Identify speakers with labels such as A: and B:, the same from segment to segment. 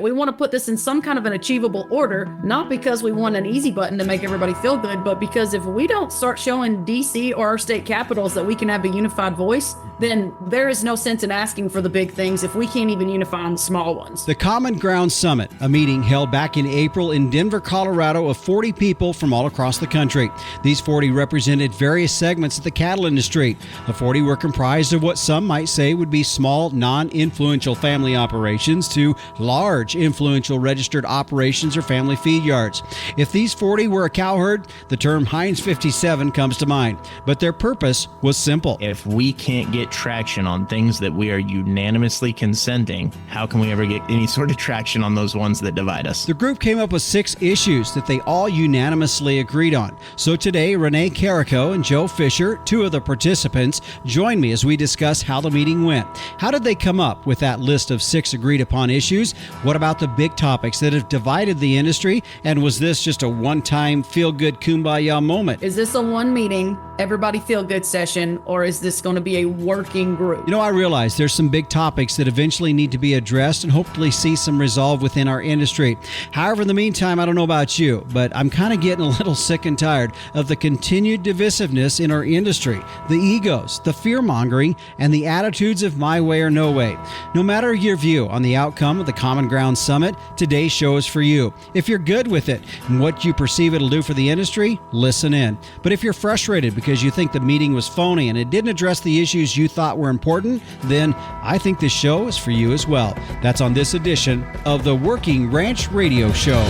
A: We want to put this in some kind of an achievable order, not because we want an easy button to make everybody feel good, but because if we don't start showing DC or our state capitals that we can have a unified voice, then there is no sense in asking for the big things if we can't even unify on the small ones.
B: The Common Ground Summit, a meeting held back in April in Denver, Colorado, of 40 people from all across the country. These 40 represented various segments of the cattle industry. The 40 were comprised of what some might say would be small, non-influential family operations to large, influential registered operations or family feed yards. If these 40 were a cow herd, the term Heinz 57 comes to mind. But their purpose was simple.
C: If we can't get traction on things that we are unanimously consenting, how can we ever get any sort of traction on those ones that divide us?
B: The group came up with 6 issues that they all unanimously agreed on. So today, Renee Carrico and Joe Fisher, 2 of the participants, join me as we discuss how the meeting went. How did they come up with that list of 6 agreed upon issues? What about the big topics that have divided the industry? And was this just a one-time feel-good kumbaya moment?
A: Is this a one meeting, everybody feel good session, or is this going to be a working group?
B: You know, I realize there's some big topics that eventually need to be addressed and hopefully see some resolve within our industry. However, in the meantime, I don't know about you, but I'm kind of getting a little sick and tired of the continued divisiveness in our industry, the egos, the fear-mongering, and the attitudes of my way or no way. No matter your view on the outcome of the Common Ground Summit, today's show is for you. If you're good with it and what you perceive it'll do for the industry, listen in. But if you're frustrated because you think the meeting was phony and it didn't address the issues you thought were important, then I think this show is for you as well. That's on this edition of the Working Ranch Radio Show.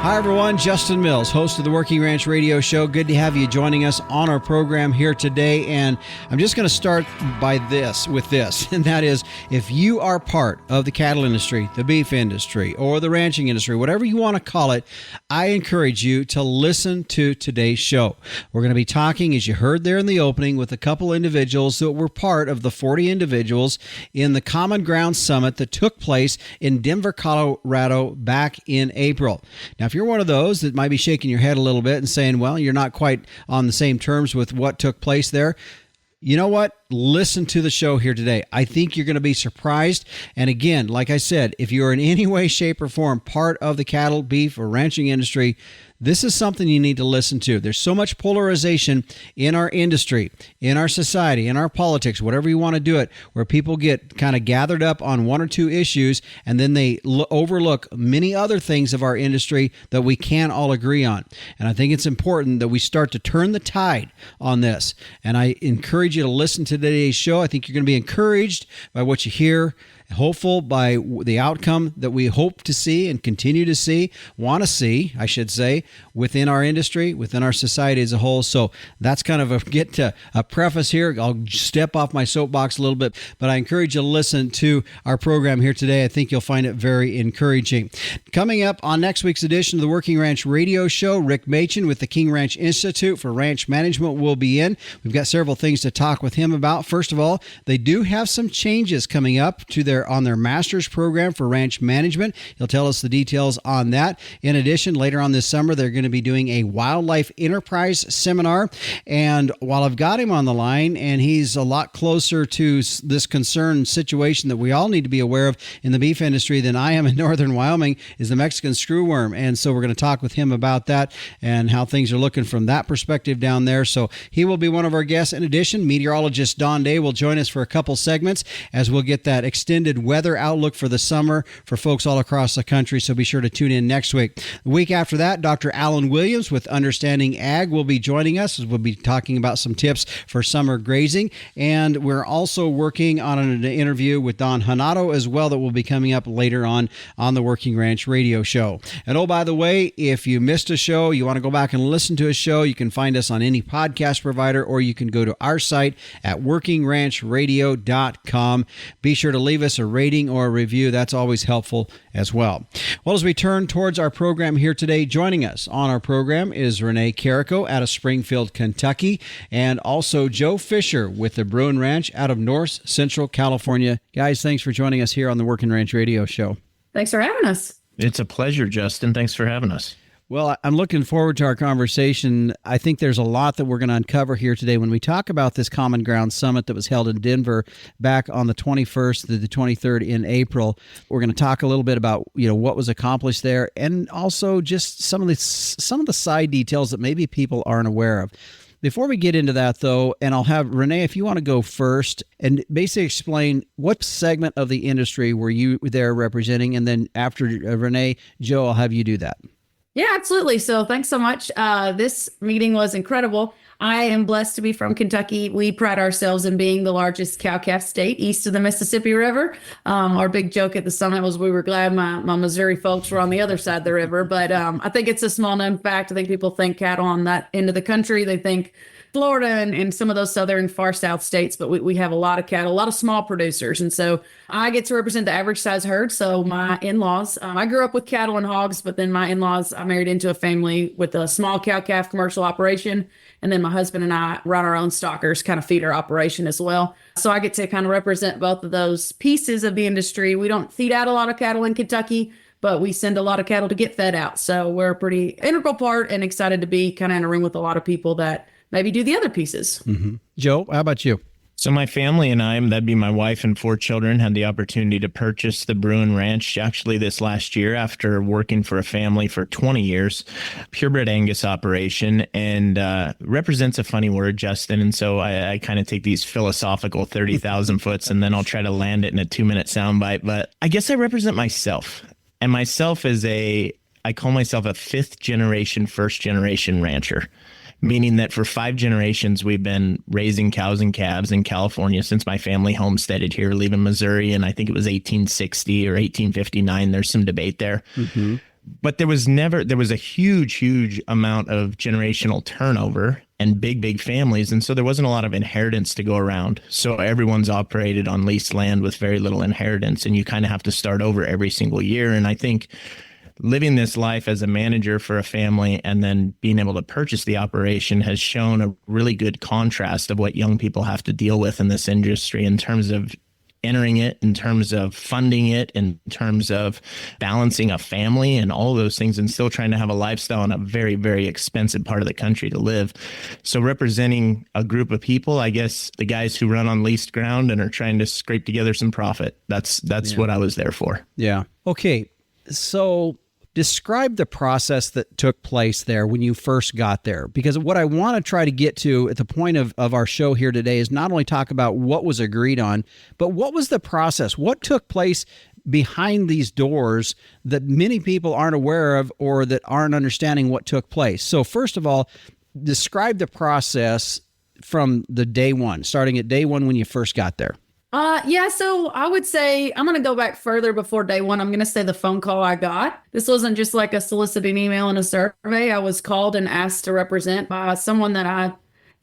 B: Hi, everyone. Justin Mills, host of the Working Ranch Radio Show. Good to have you joining us on our program here today. And I'm just going to start with this, and that is, if you are part of the cattle industry, the beef industry, or the ranching industry, whatever you want to call it, I encourage you to listen to today's show. We're going to be talking, as you heard there in the opening, with a couple individuals that were part of the 40 individuals in the Common Ground Summit that took place in Denver, Colorado back in April. Now, if you're one of those that might be shaking your head a little bit and saying, well, you're not quite on the same terms with what took place there, you know what? Listen to the show here today. I think you're going to be surprised. And again, like I said, if you're in any way, shape, or form part of the cattle, beef, or ranching industry, this is something you need to listen to. There's so much polarization in our industry, in our society, in our politics, whatever you want to do it, where people get kind of gathered up on 1 or 2 issues, and then they overlook many other things of our industry that we can all agree on. And I think it's important that we start to turn the tide on this. And I encourage you to listen to today's show. I think you're going to be encouraged by what you hear, hopeful by the outcome that we hope to see and continue to see, want to see, I should say, within our industry, within our society as a whole. So that's kind of a preface here. I'll step off my soapbox a little bit, but I encourage you to listen to our program here today. I think you'll find it very encouraging. Coming up on next week's edition of the Working Ranch Radio Show, Rick Machen with the King Ranch Institute for Ranch Management will be in. We've got several things to talk with him about. First of all, they do have some changes coming up to on their master's program for ranch management. He'll tell us the details on that. In addition, later on this summer, they're going to be doing a wildlife enterprise seminar. And while I've got him on the line, and he's a lot closer to this concerned situation that we all need to be aware of in the beef industry than I am in northern Wyoming, is the Mexican screwworm. And so we're going to talk with him about that and how things are looking from that perspective down there. So he will be one of our guests. In addition, meteorologist Don Day will join us for a couple segments as we'll get that extended weather outlook for the summer for folks all across the country, so be sure to tune in next week. The week after that, Dr. Alan Williams with Understanding Ag will be joining us as we'll be talking about some tips for summer grazing, and we're also working on an interview with Don Hanato as well that will be coming up later on the Working Ranch Radio Show. And oh, by the way, if you missed a show, you want to go back and listen to a show, you can find us on any podcast provider, or you can go to our site at workingranchradio.com. Be sure to leave us us a rating or a review. That's always helpful as well. Well, as we turn towards our program here today, joining us on our program is Renee Carrico out of Springfield, Kentucky, and also Joe Fisher with the Bruin Ranch out of North Central California. Guys, thanks for joining us here on the Working Ranch Radio Show.
A: Thanks for having us.
C: It's a pleasure, Justin. Thanks for having us.
B: Well, I'm looking forward to our conversation. I think there's a lot that we're going to uncover here today when we talk about this Common Ground Summit that was held in Denver back on the 21st to the 23rd in April. We're going to talk a little bit about, what was accomplished there, and also just some of the side details that maybe people aren't aware of. Before we get into that, though, and I'll have Renee, if you want to go first and basically explain what segment of the industry were you there representing, and then after Renee, Joe, I'll have you do that.
A: Yeah, absolutely. So thanks so much. This meeting was incredible. I am blessed to be from Kentucky. We pride ourselves in being the largest cow-calf state east of the Mississippi River. Our big joke at the summit was we were glad my Missouri folks were on the other side of the river. But I think it's a small known fact. I think people think cattle on that end of the country. They think Florida and some of those southern far south states, but we have a lot of cattle, a lot of small producers. And so I get to represent the average size herd. So my in-laws, I grew up with cattle and hogs, but then my in-laws, I married into a family with a small cow-calf commercial operation. And then my husband and I run our own stockers, kind of feeder operation as well. So I get to kind of represent both of those pieces of the industry. We don't feed out a lot of cattle in Kentucky, but we send a lot of cattle to get fed out. So we're a pretty integral part and excited to be kind of in a room with a lot of people that maybe do the other pieces.
B: Mm-hmm. Joe, how about you?
C: So my family and I, that'd be my wife and 4 children, had the opportunity to purchase the Bruin Ranch actually this last year after working for a family for 20 years, purebred Angus operation, and represents a funny word, Justin. And so I kind of take these philosophical 30,000 foots and then I'll try to land it in a 2-minute soundbite. But I guess I represent myself, and myself is I call myself a 5th generation, 1st generation rancher. Meaning that for 5 generations, we've been raising cows and calves in California since my family homesteaded here, leaving Missouri. And I think it was 1860 or 1859. There's some debate there. Mm-hmm. But there was a huge amount of generational turnover and big families. And so there wasn't a lot of inheritance to go around. So everyone's operated on leased land with very little inheritance. And you kind of have to start over every single year. And I think living this life as a manager for a family and then being able to purchase the operation has shown a really good contrast of what young people have to deal with in this industry in terms of entering it, in terms of funding it, in terms of balancing a family and all those things, and still trying to have a lifestyle in a very expensive part of the country to live. So representing a group of people, I guess the guys who run on leased ground and are trying to scrape together some profit, that's what I was there for.
B: Yeah. Okay. So describe the process that took place there when you first got there, because what I want to try to get to at the point of our show here today is not only talk about what was agreed on, but what was the process? What took place behind these doors that many people aren't aware of or that aren't understanding what took place? So first of all, describe the process from the day one, starting at day one when you first got there.
A: So I would say I'm going to go back further before day one. I'm going to say the phone call I got. This wasn't just like a solicited email and a survey. I was called and asked to represent by someone that I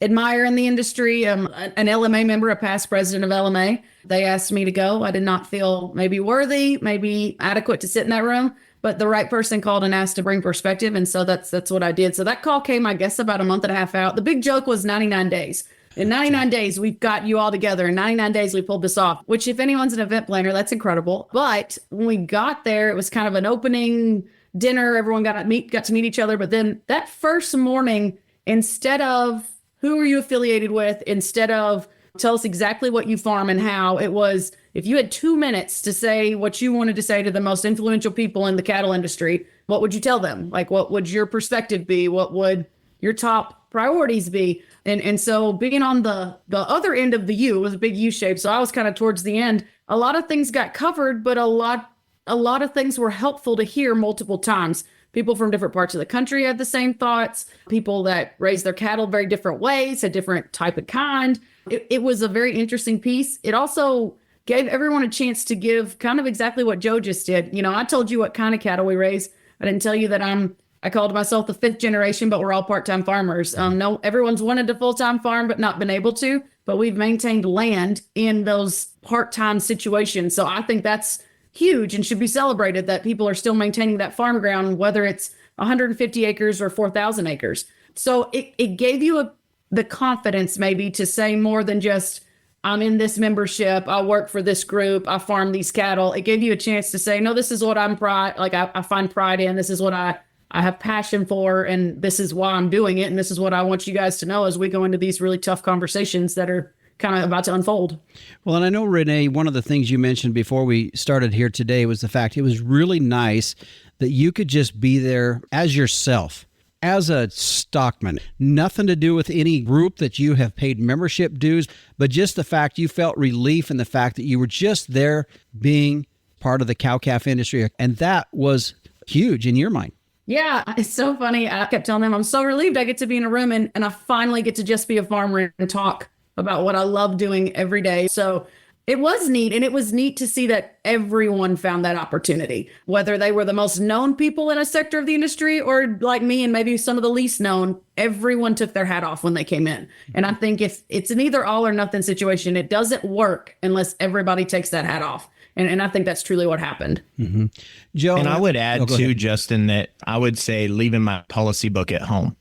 A: admire in the industry, an LMA member, a past president of LMA. They asked me to go. I did not feel maybe worthy, maybe adequate to sit in that room, but the right person called and asked to bring perspective. And so that's what I did. So that call came, I guess, about a month and a half out. The big joke was 99 days. In 99 days, we've got you all together. In 99 days, we pulled this off, which if anyone's an event planner, that's incredible. But when we got there, it was kind of an opening dinner. Everyone got to meet each other. But then that first morning, instead of who are you affiliated with, instead of tell us exactly what you farm and how, it was if you had 2 minutes to say what you wanted to say to the most influential people in the cattle industry, what would you tell them? Like, what would your perspective be? What would your top priorities be? And so being on the other end of the U, it was a big U shape. So I was kind of towards the end. A lot of things got covered, but a lot of things were helpful to hear multiple times. People from different parts of the country had the same thoughts. People that raised their cattle very different ways, a different type of kind. It was a very interesting piece. It also gave everyone a chance to give kind of exactly what Joe just did. You know, I told you what kind of cattle we raise. I didn't tell you that I'm I called myself the 5th generation, but we're all part-time farmers. No, everyone's wanted to full-time farm, but not been able to. But we've maintained land in those part-time situations. So I think that's huge and should be celebrated that people are still maintaining that farm ground, whether it's 150 acres or 4,000 acres. So it gave you the confidence maybe to say more than just, I'm in this membership, I work for this group, I farm these cattle. It gave you a chance to say, no, this is what I find pride in. This is what I have passion for, and this is why I'm doing it. And this is what I want you guys to know as we go into these really tough conversations that are kind of about to unfold.
B: Well, and I know, Renee, one of the things you mentioned before we started here today was the fact it was really nice that you could just be there as yourself, as a stockman. Nothing to do with any group that you have paid membership dues, but just the fact you felt relief in the fact that you were just there being part of the cow-calf industry. And that was huge in your mind.
A: Yeah, it's so funny. I kept telling them, I'm so relieved I get to be in a room and I finally get to just be a farmer and talk about what I love doing every day. So it was neat. And it was neat to see that everyone found that opportunity, whether they were the most known people in a sector of the industry or like me and maybe some of the least known, everyone took their hat off when they came in. And I think if it's an either all or nothing situation, it doesn't work unless everybody takes that hat off. And I think that's truly what happened.
B: Mm-hmm. Joe,
C: and I would add too,
B: ahead.
C: Justin, that I would say leaving my policy book at home,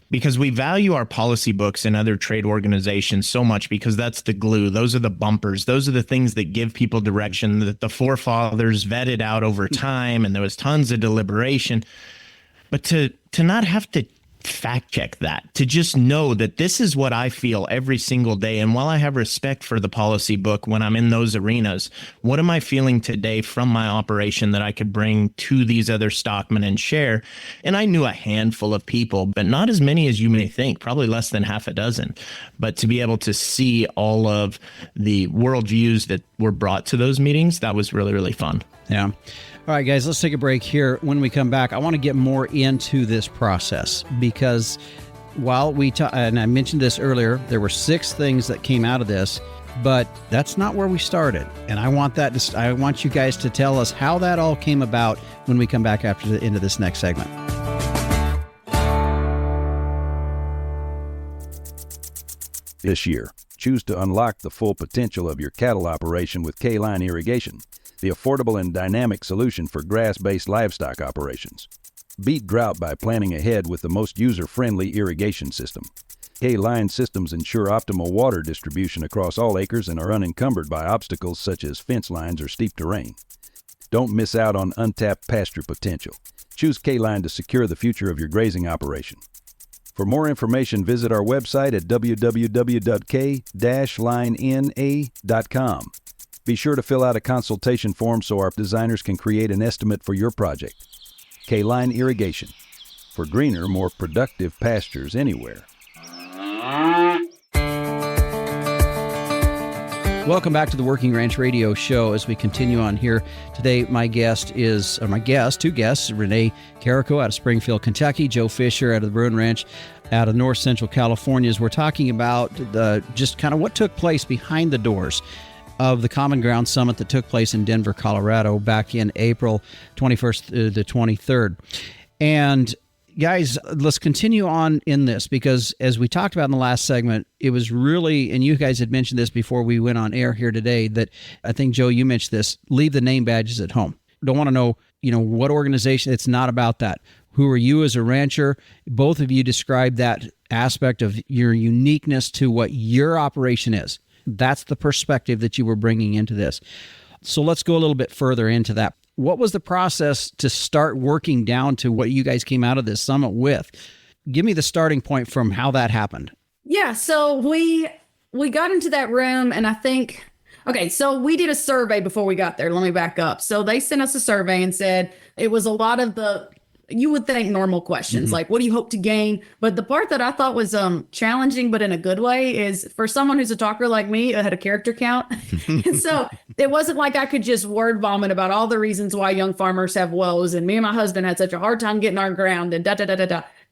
C: because we value our policy books and other trade organizations so much because that's the glue. Those are the bumpers. Those are the things that give people direction that the forefathers vetted out over time. And there was tons of deliberation. But to not have to fact check that, to just know that this is what I feel every single day. And while I have respect for the policy book when I'm in those arenas, what am I feeling today from my operation that I could bring to these other stockmen and share? And I knew a handful of people, but not as many as you may think, probably less than half a dozen. But to be able to see all of the worldviews that were brought to those meetings, that was really, really fun.
B: Yeah. All right, guys, let's take a break here. When we come back, I want to get more into this process because while and I mentioned this earlier, there were 6 things that came out of this, but that's not where we started. And I want you guys to tell us how that all came about when we come back after the end of this next segment.
D: This year, choose to unlock the full potential of your cattle operation with K-Line Irrigation, the affordable and dynamic solution for grass-based livestock operations. Beat drought by planning ahead with the most user-friendly irrigation system. K-Line systems ensure optimal water distribution across all acres and are unencumbered by obstacles such as fence lines or steep terrain. Don't miss out on untapped pasture potential. Choose K-Line to secure the future of your grazing operation. For more information, visit our website at www.k-linena.com. Be sure to fill out a consultation form so our designers can create an estimate for your project. K-Line Irrigation, for greener, more productive pastures anywhere.
B: Welcome back to the Working Ranch Radio Show. As we continue on here today, two guests, Renee Carrico out of Springfield, Kentucky, Joe Fisher out of the Bruin Ranch out of North Central California. As we're talking about just kind of what took place behind the doors of the Common Ground Summit that took place in Denver, Colorado back in April 21st to the 23rd. And guys, let's continue on in this because as we talked about in the last segment, it was really, and you guys had mentioned this before we went on air here today, that I think, Joe, you mentioned this, leave the name badges at home. Don't want to know, what organization. It's not about that. Who are you as a rancher? Both of you described that aspect of your uniqueness to what your operation is. That's the perspective that you were bringing into this. So let's go a little bit further into that. What was the process to start working down to what you guys came out of this summit with? Give me the starting point from how that happened.
A: Yeah, so we got into that room and I think, okay, so we did a survey before we got there. Let me back up. So they sent us a survey and said it was a lot of you would think normal questions, like what do you hope to gain? But the part that I thought was challenging, but in a good way, is for someone who's a talker like me, it had a character count. And so it wasn't like I could just word vomit about all the reasons why young farmers have woes. And me and my husband had such a hard time getting our ground and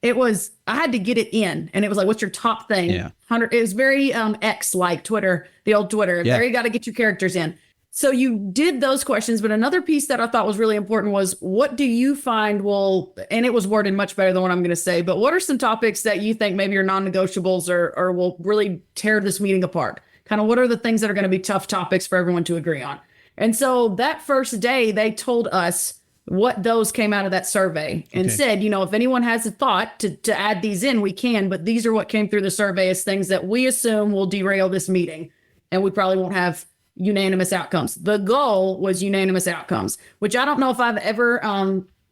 A: It was, I had to get it in. And it was like, what's your top thing?
B: Yeah.
A: It was very X like Twitter, the old Twitter.
B: Yeah.
A: There you got to get your characters in. So you did those questions, but another piece that I thought was really important was, what do you find will, and it was worded much better than what I'm going to say, but what are some topics that you think maybe are non-negotiables or will really tear this meeting apart? Kind of what are the things that are going to be tough topics for everyone to agree on? And so that first day, they told us what those came out of that survey and said, if anyone has a thought to add these in, we can, but these are what came through the survey as things that we assume will derail this meeting. And we probably won't have unanimous outcomes. The goal was unanimous outcomes, which I don't know if I've ever,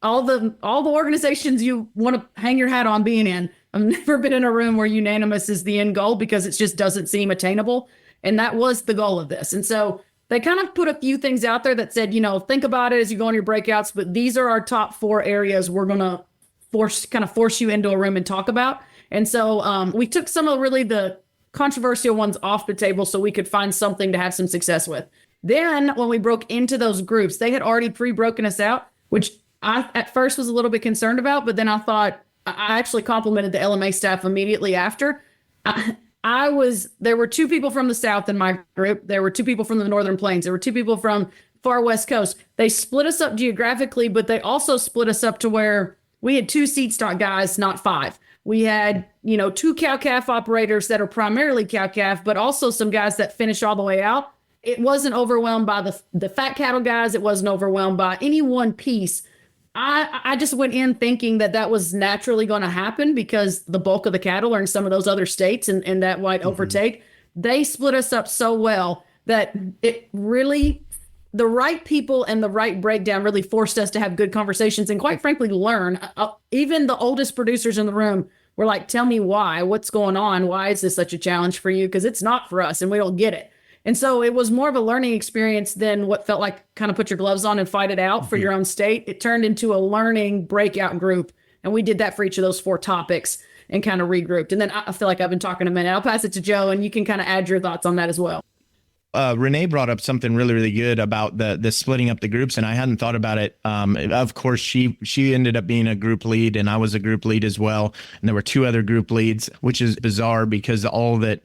A: all the organizations you want to hang your hat on being in, I've never been in a room where unanimous is the end goal because it just doesn't seem attainable. And that was the goal of this. And so they kind of put a few things out there that said, think about it as you go on your breakouts, but these are our top 4 areas we're going to force you into a room and talk about. And so we took some of really the controversial ones off the table so we could find something to have some success with. Then when we broke into those groups, they had already pre-broken us out, which I at first was a little bit concerned about, but then I thought, I actually complimented the LMA staff immediately after. There were 2 people from the South in my group. There were 2 people from the Northern Plains. There were 2 people from far West Coast. They split us up geographically, but they also split us up to where we had 2 seed stock guys, not 5. We had, 2 cow-calf operators that are primarily cow-calf, but also some guys that finish all the way out. It wasn't overwhelmed by the fat cattle guys. It wasn't overwhelmed by any one piece. I just went in thinking that was naturally going to happen because the bulk of the cattle are in some of those other states and that might overtake. They split us up so well that it really, the right people and the right breakdown really forced us to have good conversations and quite frankly, learn. Even the oldest producers in the room were like, tell me why, what's going on? Why is this such a challenge for you? Because it's not for us and we don't get it. And so it was more of a learning experience than what felt like kind of put your gloves on and fight it out for your own state. It turned into a learning breakout group. And we did that for each of those 4 topics and kind of regrouped. And then I feel like I've been talking a minute. I'll pass it to Joe and you can kind of add your thoughts on that as well.
C: Renee brought up something really, really good about the splitting up the groups, and I hadn't thought about it. Of course, she ended up being a group lead, and I was a group lead as well. And there were 2 other group leads, which is bizarre because the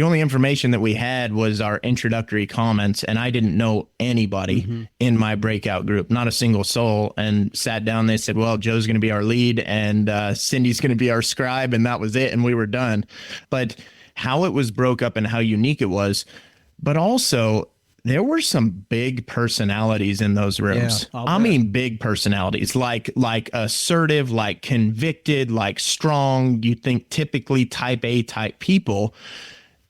C: only information that we had was our introductory comments, and I didn't know anybody in my breakout group, not a single soul. And sat down, they said, well, Joe's going to be our lead, and Cindy's going to be our scribe, and that was it, and we were done. But how it was broke up and how unique it was. But also, there were some big personalities in those rooms. Yeah, I mean, big personalities, like assertive, like convicted, like strong. You think typically type A type people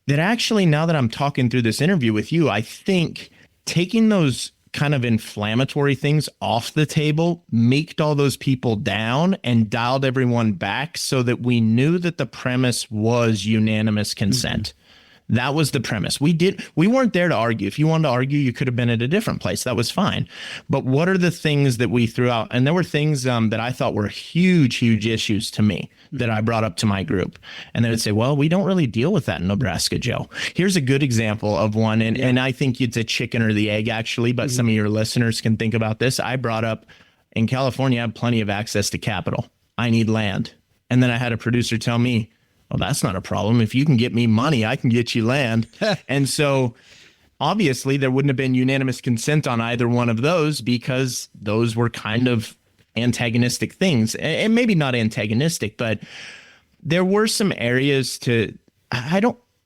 C: that actually, now that I'm talking through this interview with you, I think taking those kind of inflammatory things off the table, meeked all those people down and dialed everyone back so that we knew that the premise was unanimous consent. That was the premise. We weren't there to argue. If you wanted to argue, you could have been at a different place. That was fine. But what are the things that we threw out? And there were things that I thought were huge issues to me that I brought up to my group. And they would say, well, we don't really deal with that in Nebraska, Joe. Here's a good example of one. And I think it's a chicken or the egg, actually, but some of your listeners can think about this. I brought up, in California, I have plenty of access to capital. I need land. And then I had a producer tell me, well, that's not a problem. If you can get me money, I can get you land. And so obviously there wouldn't have been unanimous consent on either one of those because those were kind of antagonistic things. And maybe not antagonistic, but there were some areas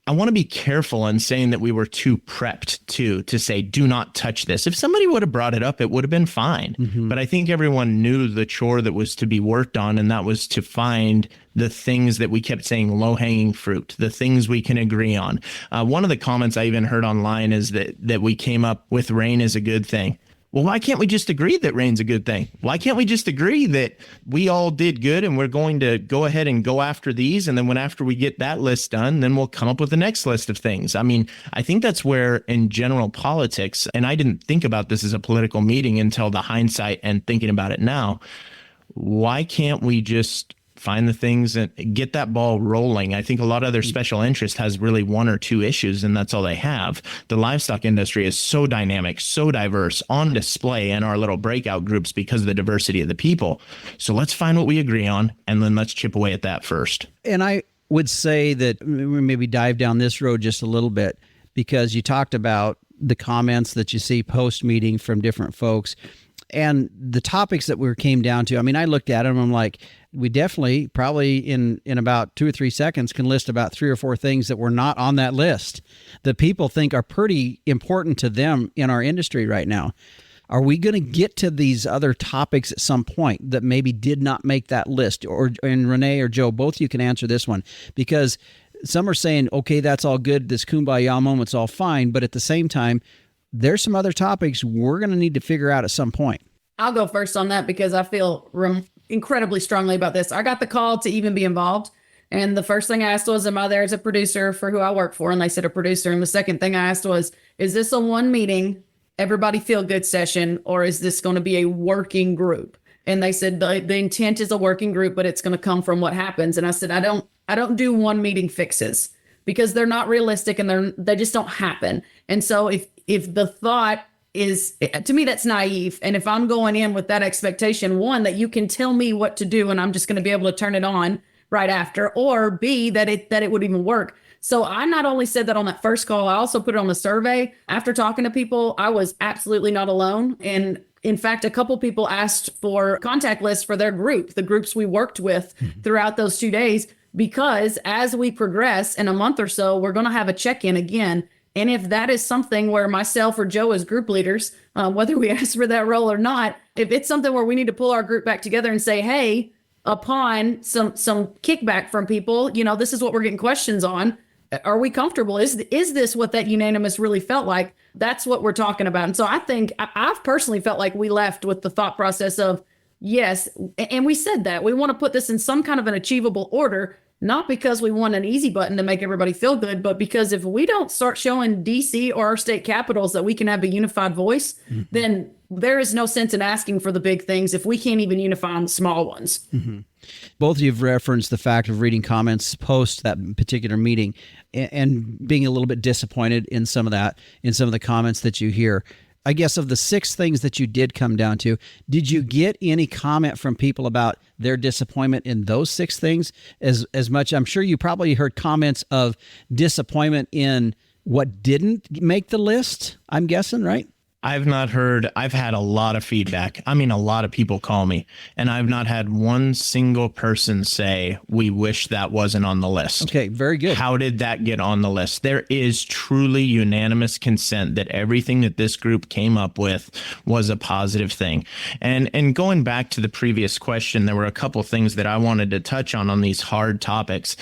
C: I want to be careful in saying that we were too prepped to say, do not touch this. If somebody would have brought it up, it would have been fine. But I think everyone knew the chore that was to be worked on, and that was to find the things that we kept saying, low-hanging fruit, the things we can agree on. One of the comments I even heard online is that we came up with rain is a good thing. Well, why can't we just agree that rain's a good thing? Why can't we just agree that we all did good and we're going to go ahead and go after these? And then after we get that list done, then we'll come up with the next list of things. I mean, I think that's where in general politics, and I didn't think about this as a political meeting until the hindsight and thinking about it now. Why can't we just find the things and get that ball rolling? I think a lot of their special interest has really 1 or 2 issues, and that's all they have. The livestock industry is so dynamic, so diverse, on display in our little breakout groups because of the diversity of the people. So let's find what we agree on, and then let's chip away at that first.
B: And I would say that we maybe dive down this road just a little bit, because you talked about the comments that you see post-meeting from different folks. And the topics that we came down to, I mean, I looked at them, I'm like, we definitely probably in about 2 or 3 seconds can list about 3 or 4 things that were not on that list that people think are pretty important to them in our industry right now. Are we going to get to these other topics at some point that maybe did not make that list? And Renee or Joe, both of you can answer this one, because some are saying, okay, that's all good. This kumbaya moment's all fine. But at the same time, there's some other topics we're going to need to figure out at some point.
A: I'll go first on that because I feel incredibly strongly about this. I got the call to even be involved. And the first thing I asked was, am I there as a producer for who I work for? And they said a producer. And the second thing I asked was, is this a one meeting, everybody feel good session, or is this going to be a working group? And they said the intent is a working group, but it's going to come from what happens. And I said, I don't do one meeting fixes because they're not realistic and they just don't happen. And so if the thought is, to me, that's naive. And if I'm going in with that expectation, one, that you can tell me what to do and I'm just going to be able to turn it on right after, or B, that it would even work. So I not only said that on that first call, I also put it on the survey. After talking to people, I was absolutely not alone. And in fact, a couple people asked for contact lists for their group, the groups we worked with throughout those 2 days, because as we progress in a month or so, we're going to have a check-in again. And if that is something where myself or Joe as group leaders, whether we ask for that role or not, if it's something where we need to pull our group back together and say, hey, upon some kickback from people, this is what we're getting questions on. Are we comfortable? Is this what that unanimous really felt like? That's what we're talking about. And so I think I've personally felt like we left with the thought process of, yes, and we said that we want to put this in some kind of an achievable order, not because we want an easy button to make everybody feel good, but because if we don't start showing DC or our state capitals that we can have a unified voice, then there is no sense in asking for the big things if we can't even unify on the small ones.
B: Mm-hmm. Both of you have referenced the fact of reading comments post that particular meeting and being a little bit disappointed in some of the comments that you hear. I guess of the 6 things that you did come down to, did you get any comment from people about their disappointment in those 6 things as much? I'm sure you probably heard comments of disappointment in what didn't make the list, I'm guessing, right?
C: I've had a lot of feedback. I mean, a lot of people call me, and I've not had one single person say, we wish that wasn't on the list.
B: Okay, very good.
C: How did that get on the list? There is truly unanimous consent that everything that this group came up with was a positive thing. And going back to the previous question, there were a couple things that I wanted to touch on these hard topics.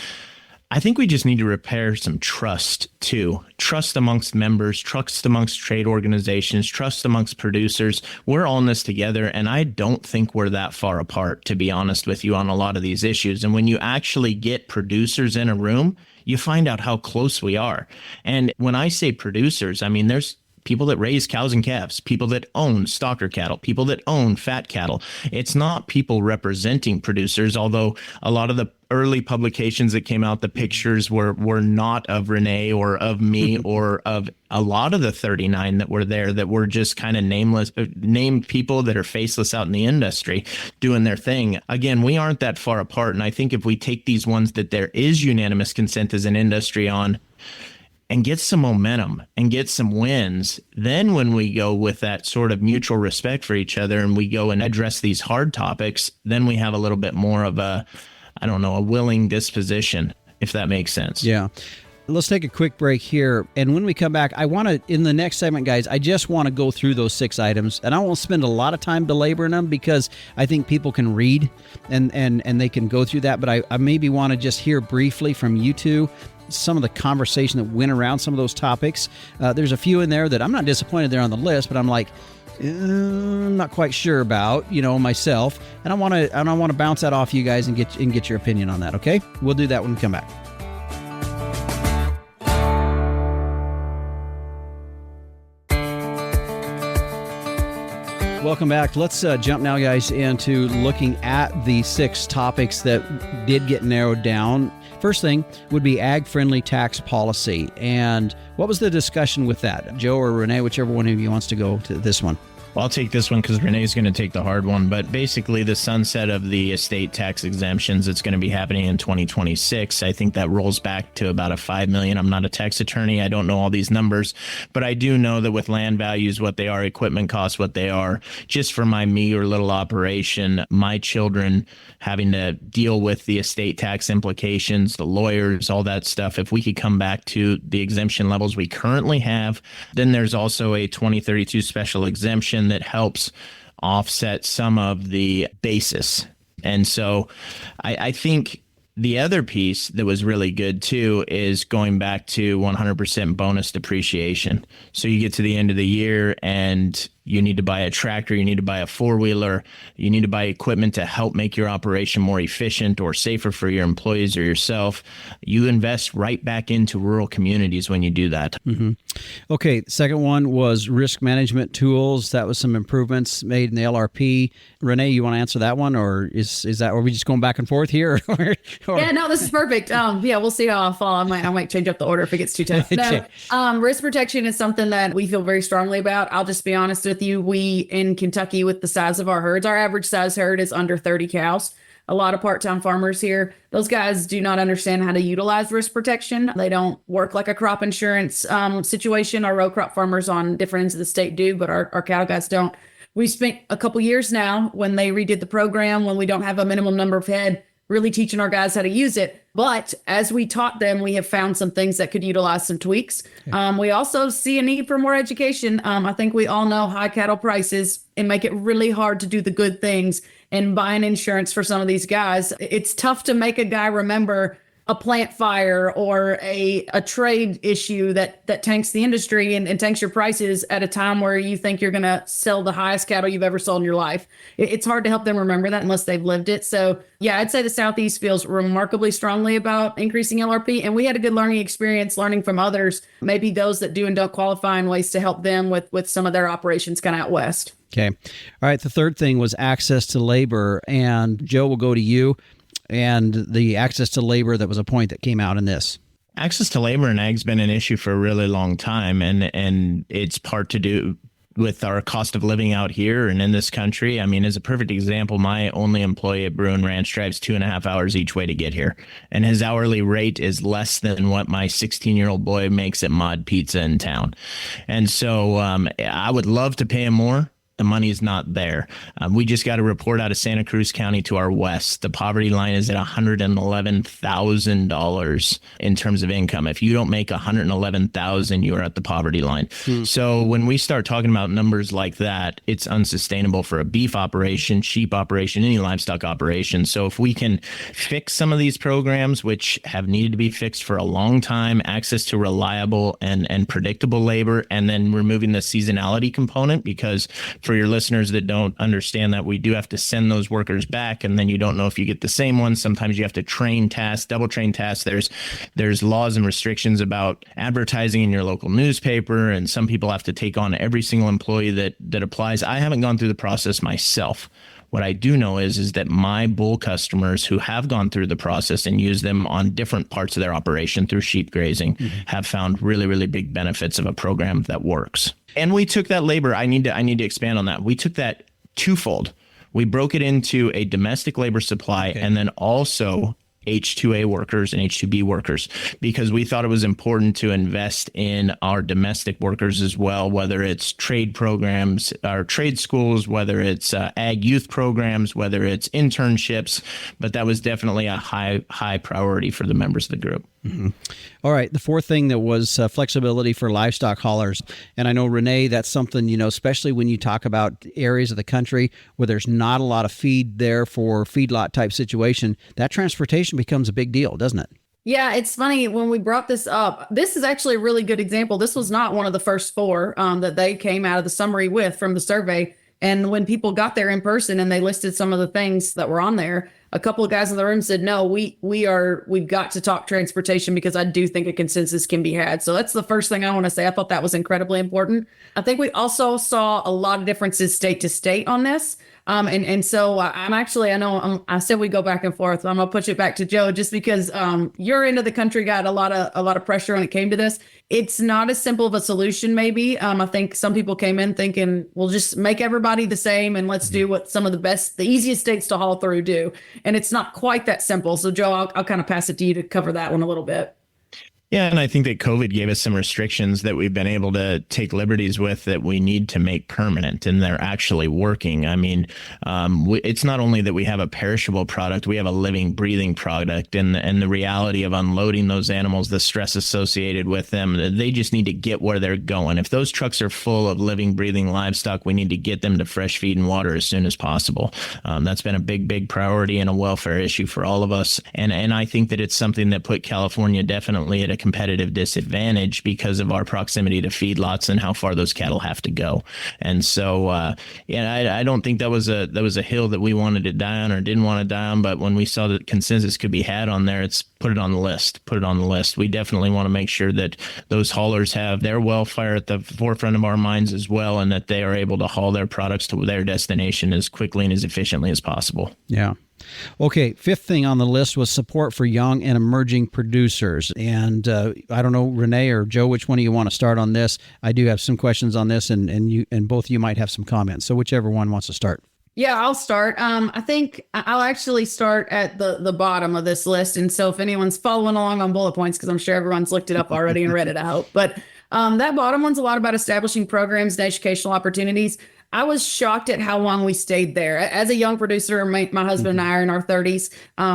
C: I think we just need to repair some trust too. Trust amongst members, trust amongst trade organizations, trust amongst producers. We're all in this together, and I don't think we're that far apart, to be honest with you, on a lot of these issues. And when you actually get producers in a room, you find out how close we are. And when I say producers, I mean, there's people that raise cows and calves, people that own stocker cattle, people that own fat cattle. It's not people representing producers, although a lot of the early publications that came out, the pictures were not of Renee or of me or of a lot of the 39 that were there that were just kind of named people that are faceless out in the industry doing their thing. Again, we aren't that far apart. And I think if we take these ones that there is unanimous consent as an industry on, and get some momentum and get some wins, then when we go with that sort of mutual respect for each other and we go and address these hard topics, then we have a little bit more of a willing disposition, if that makes sense.
B: Yeah. Let's take a quick break here. And when we come back, I want to, in the next segment, guys, I just want to go through those 6 items. And I won't spend a lot of time belaboring them because I think people can read and they can go through that. But I maybe want to just hear briefly from you two some of the conversation that went around some of those topics. There's a few in there that I'm not disappointed they're on the list, but I'm like, I'm not quite sure about, myself. And I want to bounce that off you guys and get your opinion on that. Okay, we'll do that when we come back. Welcome back. Let's jump now, guys, into looking at the 6 topics that did get narrowed down. First thing would be ag-friendly tax policy. And what was the discussion with that? Joe or Renee, whichever one of you wants to go to this one.
C: Well, I'll take this one because Renee's going to take the hard one. But basically, the sunset of the estate tax exemptions, it's going to be happening in 2026. I think that rolls back to about a $5 million. I'm not a tax attorney. I don't know all these numbers, but I do know that with land values, what they are, equipment costs, what they are, just for my meager little operation, my children having to deal with the estate tax implications, the lawyers, all that stuff. If we could come back to the exemption levels we currently have, then there's also a 2032 special exemption that helps offset some of the basis. And so I think the other piece that was really good too is going back to 100% bonus depreciation. So you get to the end of the year and you need to buy a tractor, you need to buy a four-wheeler, you need to buy equipment to help make your operation more efficient or safer for your employees or yourself. You invest right back into rural communities when you do that.
B: Mm-hmm. Okay, second one was risk management tools. That was some improvements made in the LRP. Renee, you want to answer that one, or is that, are we just going back and forth here?
A: Yeah, no, this is perfect. Yeah, we'll see how I fall. I might change up the order if it gets too tough. No, risk protection is something that we feel very strongly about. I'll just be honest with you. We in Kentucky, with the size of our herds, our average size herd is under 30 cows. A lot of part-time farmers here, those guys do not understand how to utilize risk protection. They don't work like a crop insurance situation. Our row crop farmers on different ends of the state do, but our cattle guys don't. We spent a couple years now when they redid the program, when we don't have a minimum number of head, really teaching our guys how to use it. But as we taught them, we have found some things that could utilize some tweaks. We also see a need for more education. I think we all know high cattle prices and make it really hard to do the good things and buying insurance for some of these guys. It's tough to make a guy remember a plant fire or a trade issue that tanks the industry and tanks your prices at a time where you think you're going to sell the highest cattle you've ever sold in your life. It's hard to help them remember that unless they've lived it. So yeah, I'd say the Southeast feels remarkably strongly about increasing LRP. And we had a good learning experience learning from others, maybe those that do and don't qualify, in ways to help them with some of their operations kind of out west.
B: Okay. All right. The third thing was access to labor. And Joe, will go to you. And the access to labor, that was a point that came out in this.
C: Access to labor in ag's been an issue for a really long time, and it's part to do with our cost of living out here and in this country. I mean, as a perfect example, my only employee at Bruin Ranch drives 2.5 hours each way to get here, and his hourly rate is less than what my 16-year-old boy makes at Mod Pizza in town. And so I would love to pay him more. The money is not there. We just got a report out of Santa Cruz County to our west. The poverty line is at $111,000 in terms of income. If you don't make $111,000, you're at the poverty line. So when we start talking about numbers like that, it's unsustainable for a beef operation, sheep operation, any livestock operation. So if we can fix some of these programs, which have needed to be fixed for a long time, access to reliable and predictable labor, and then removing the seasonality component, because for your listeners that don't understand that, we do have to send those workers back, and then you don't know if you get the same ones. Sometimes you have to train tasks, double train tasks. There's laws and restrictions about advertising in your local newspaper, and some people have to take on every single employee that applies. I haven't gone through the process myself. What I do know is that my bull customers who have gone through the process and use them on different parts of their operation through sheep grazing have found really, really big benefits of a program that works. And we took that labor. I need to expand on that. We took that twofold. We broke it into a domestic labor supply and then also H2A workers and H2B workers, because we thought it was important to invest in our domestic workers as well, whether it's trade programs or trade schools, whether it's ag youth programs, whether it's internships. But that was definitely a high priority for the members of the group.
B: Mm-hmm. All right. The fourth thing that was flexibility for livestock haulers. And I know, Renee, that's something, especially when you talk about areas of the country where there's not a lot of feed there for feedlot type situation, that transportation becomes a big deal, doesn't it?
A: Yeah, it's funny when we brought this up. This is actually a really good example. This was not one of the first four that they came out of the summary with from the survey. And when people got there in person and they listed some of the things that were on there, a couple of guys in the room said, no, we've got to talk transportation, because I do think a consensus can be had. So that's the first thing I want to say. I thought that was incredibly important. I think we also saw a lot of differences state to state on this. And so I'm actually, I know I said we go back and forth. I'm gonna push it back to Joe just because your end of the country got a lot of pressure when it came to this. It's not as simple of a solution, maybe. I think some people came in thinking we'll just make everybody the same and let's do what some of the easiest states to haul through do. And it's not quite that simple. So Joe, I'll kind of pass it to you to cover that one a little bit.
C: Yeah, and I think that COVID gave us some restrictions that we've been able to take liberties with that we need to make permanent, and they're actually working. I mean, it's not only that we have a perishable product, we have a living, breathing product, and the reality of unloading those animals, the stress associated with them, they just need to get where they're going. If those trucks are full of living, breathing livestock, we need to get them to fresh feed and water as soon as possible. That's been a big priority and a welfare issue for all of us, and I think that it's something that put California definitely at a competitive disadvantage because of our proximity to feedlots and how far those cattle have to go. And so, I don't think that was a hill that we wanted to die on or didn't want to die on. But when we saw that consensus could be had on there, it's put it on the list. Put it on the list. We definitely want to make sure that those haulers have their welfare at the forefront of our minds as well, and that they are able to haul their products to their destination as quickly and as efficiently as possible.
B: Yeah. Okay, fifth thing on the list was support for young and emerging producers. And I don't know, Renee or Joe, which one of you want to start on this? I do have some questions on this, and both of you might have some comments. So whichever one wants to start.
A: Yeah, I'll start. I think I'll actually start at the bottom of this list. And so if anyone's following along on bullet points, because I'm sure everyone's looked it up already and read it out, but that bottom one's a lot about establishing programs and educational opportunities. I was shocked at how long we stayed there. As a young producer, my husband and I are in our 30s.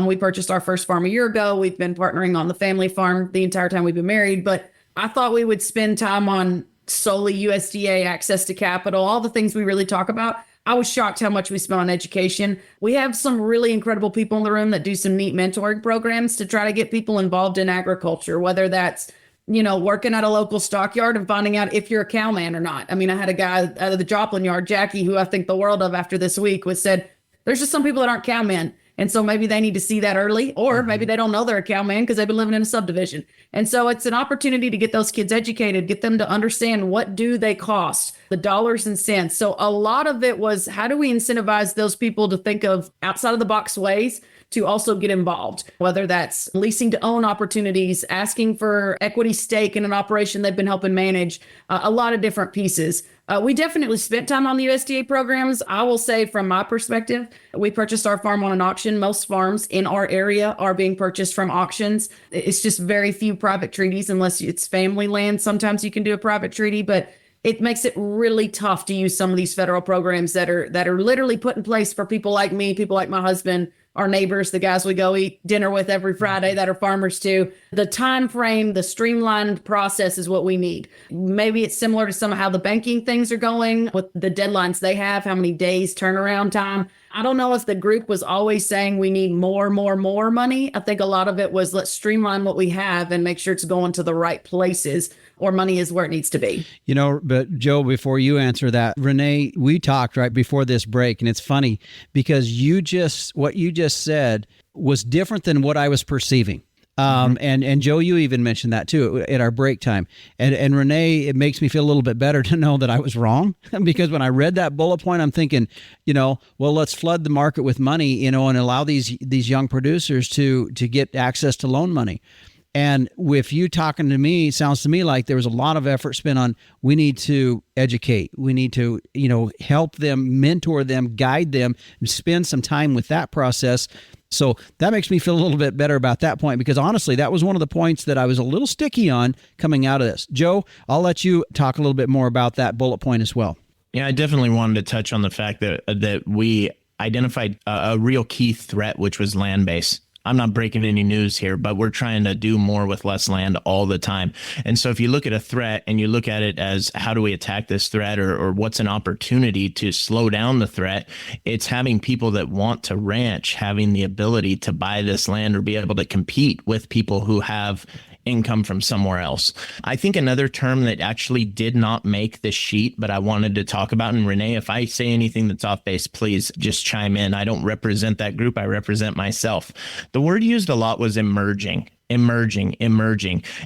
A: We purchased our first farm a year ago. We've been partnering on the family farm the entire time we've been married, but I thought we would spend time on solely USDA, access to capital, all the things we really talk about. I was shocked how much we spent on education. We have some really incredible people in the room that do some neat mentoring programs to try to get people involved in agriculture, whether that's working at a local stockyard and finding out if you're a cowman or not. I mean, I had a guy out of the Joplin yard, Jackie, who I think the world of after this week, was said, there's just some people that aren't cowmen. And so maybe they need to see that early, or maybe they don't know they're a cowman because they've been living in a subdivision. And so it's an opportunity to get those kids educated, get them to understand what do they cost, the dollars and cents. So a lot of it was, how do we incentivize those people to think of outside of the box ways to also get involved, whether that's leasing to own opportunities, asking for equity stake in an operation they've been helping manage, a lot of different pieces. We definitely spent time on the USDA programs. I will say from my perspective, we purchased our farm on an auction. Most farms in our area are being purchased from auctions. It's just very few private treaties, unless it's family land. Sometimes you can do a private treaty, but it makes it really tough to use some of these federal programs that are literally put in place for people like me, people like my husband, our neighbors, the guys we go eat dinner with every Friday that are farmers too. The time frame, the streamlined process is what we need. Maybe it's similar to some of how the banking things are going with the deadlines they have, how many days turnaround time. I don't know if the group was always saying we need more money. I think a lot of it was let's streamline what we have and make sure it's going to the right places, or money is where it needs to be.
B: But Joe, before you answer that, Renee, we talked right before this break, and it's funny because what you just said was different than what I was perceiving. And Joe, you even mentioned that too at our break time. And Renee, it makes me feel a little bit better to know that I was wrong, because when I read that bullet point, I'm thinking, well, let's flood the market with money, and allow these young producers to get access to loan money. And with you talking to me, it sounds to me like there was a lot of effort spent on, we need to educate. We need to, help them, mentor them, guide them, and spend some time with that process. So that makes me feel a little bit better about that point, because honestly, that was one of the points that I was a little sticky on coming out of this. Joe, I'll let you talk a little bit more about that bullet point as well.
C: Yeah, I definitely wanted to touch on the fact that we identified a real key threat, which was land base. I'm not breaking any news here, but we're trying to do more with less land all the time. And so if you look at a threat and you look at it as how do we attack this threat, or what's an opportunity to slow down the threat, it's having people that want to ranch, having the ability to buy this land or be able to compete with people who have income from somewhere else. I think another term that actually did not make the sheet, but I wanted to talk about, and Renee, if I say anything that's off base, please just chime in. I don't represent that group. I represent myself. The word used a lot was emerging. Emerging.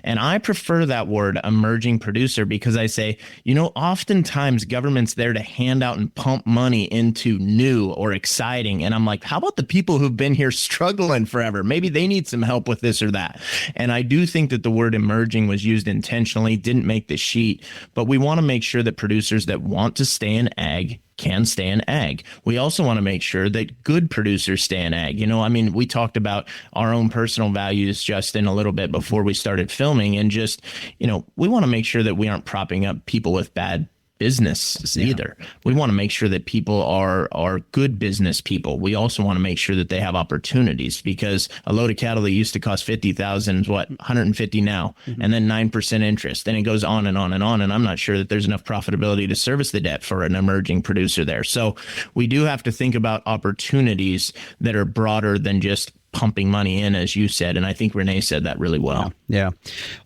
C: And I prefer that word, emerging producer, because I say, oftentimes government's there to hand out and pump money into new or exciting. And I'm like, how about the people who've been here struggling forever? Maybe they need some help with this or that. And I do think that the word emerging was used intentionally, didn't make the sheet, but we want to make sure that producers that want to stay in ag can stay in ag. We also want to make sure that good producers stay in ag. We talked about our own personal values, Justin, a little bit before we started filming, and just, we want to make sure that we aren't propping up people with bad business either. We want to make sure that people are good business people. We also want to make sure that they have opportunities, because a load of cattle that used to cost 50,000 is what, 150 now, and then 9% interest. And it goes on and on and on. And I'm not sure that there's enough profitability to service the debt for an emerging producer there. So we do have to think about opportunities that are broader than just pumping money in, as you said. And I think Renee said that really well.
B: Yeah.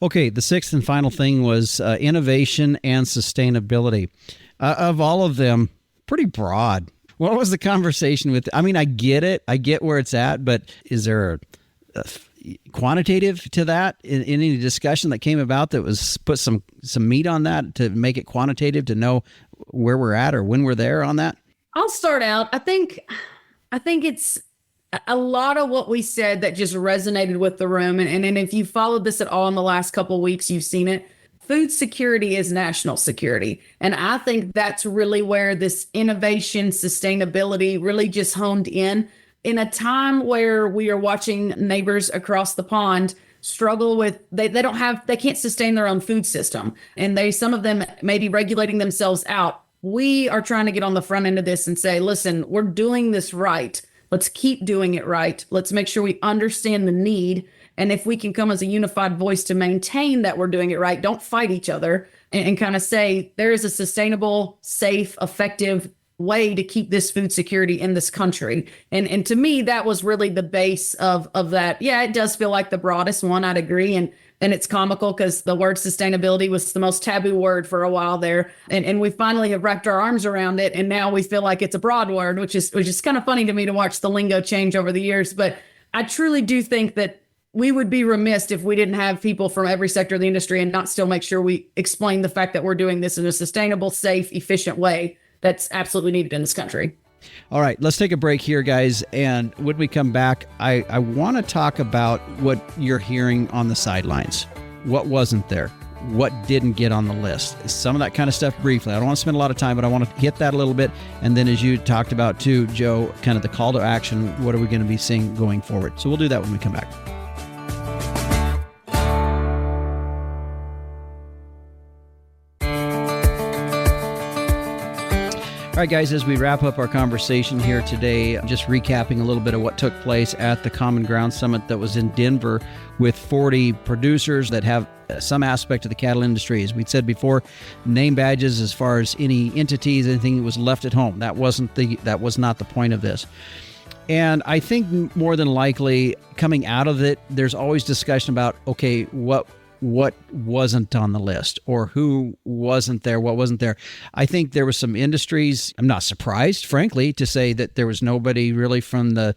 B: Okay. The sixth and final thing was innovation and sustainability. Of all of them, pretty broad. What was the conversation with? I get it. I get where it's at, but is there a quantitative to that in any discussion that came about that was put some meat on that to make it quantitative, to know where we're at or when we're there on that?
A: I'll start out. I think it's a lot of what we said that just resonated with the room. And if you followed this at all in the last couple of weeks, you've seen it. Food security is national security. And I think that's really where this innovation, sustainability really just honed in a time where we are watching neighbors across the pond struggle with, they can't sustain their own food system. And some of them may be regulating themselves out. We are trying to get on the front end of this and say, listen, we're doing this right. Let's keep doing it right. Let's make sure we understand the need. And if we can come as a unified voice to maintain that we're doing it right, don't fight each other, and kind of say there is a sustainable, safe, effective way to keep this food security in this country. And to me, that was really the base of that. Yeah, it does feel like the broadest one. I'd agree. And it's comical because the word sustainability was the most taboo word for a while there. And we finally have wrapped our arms around it. And now we feel like it's a broad word, which is kind of funny to me to watch the lingo change over the years. But I truly do think that we would be remiss if we didn't have people from every sector of the industry and not still make sure we explain the fact that we're doing this in a sustainable, safe, efficient way that's absolutely needed in this country.
B: All right, let's take a break here, guys. And when we come back, I want to talk about what you're hearing on the sidelines. What wasn't there? What didn't get on the list? Some of that kind of stuff briefly. I don't want to spend a lot of time, but I want to hit that a little bit. And then as you talked about too, Joe, kind of the call to action, what are we going to be seeing going forward? So we'll do that when we come back. All right, guys, as we wrap up our conversation here today, just recapping a little bit of what took place at the Common Ground Summit that was in Denver with 40 producers that have some aspect of the cattle industry. As we'd said before, name badges as far as any entities, anything that was left at home. That was not the point of this. And I think more than likely coming out of it, there's always discussion about, okay, what wasn't on the list, or who wasn't there, what wasn't there. I think there were some industries, I'm not surprised, frankly, to say that there was nobody really from the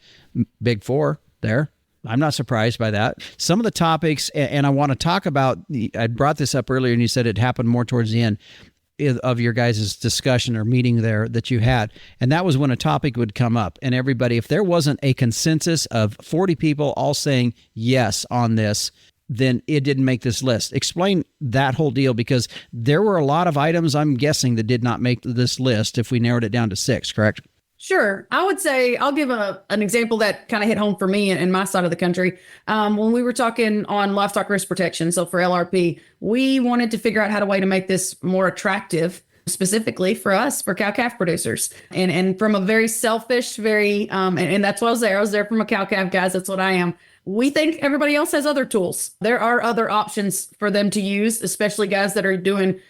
B: big four there. I'm not surprised by that. Some of the topics, and I want to talk about, I brought this up earlier and you said it happened more towards the end of your guys' discussion or meeting there that you had. And that was when a topic would come up and everybody, if there wasn't a consensus of 40 people all saying yes on this, then it didn't make this list. Explain that whole deal, because there were a lot of items, I'm guessing, that did not make this list if we narrowed it down to 6, correct?
A: Sure. I would say I'll give an example that kind of hit home for me in my side of the country. When we were talking on livestock risk protection, so for LRP, we wanted to figure out how to way to make this more attractive, specifically for us, for cow-calf producers. And from a very selfish, and that's why I was there. I was there from a cow-calf, guys. That's what I am. We think everybody else has other tools. There are other options for them to use, especially guys that are doing,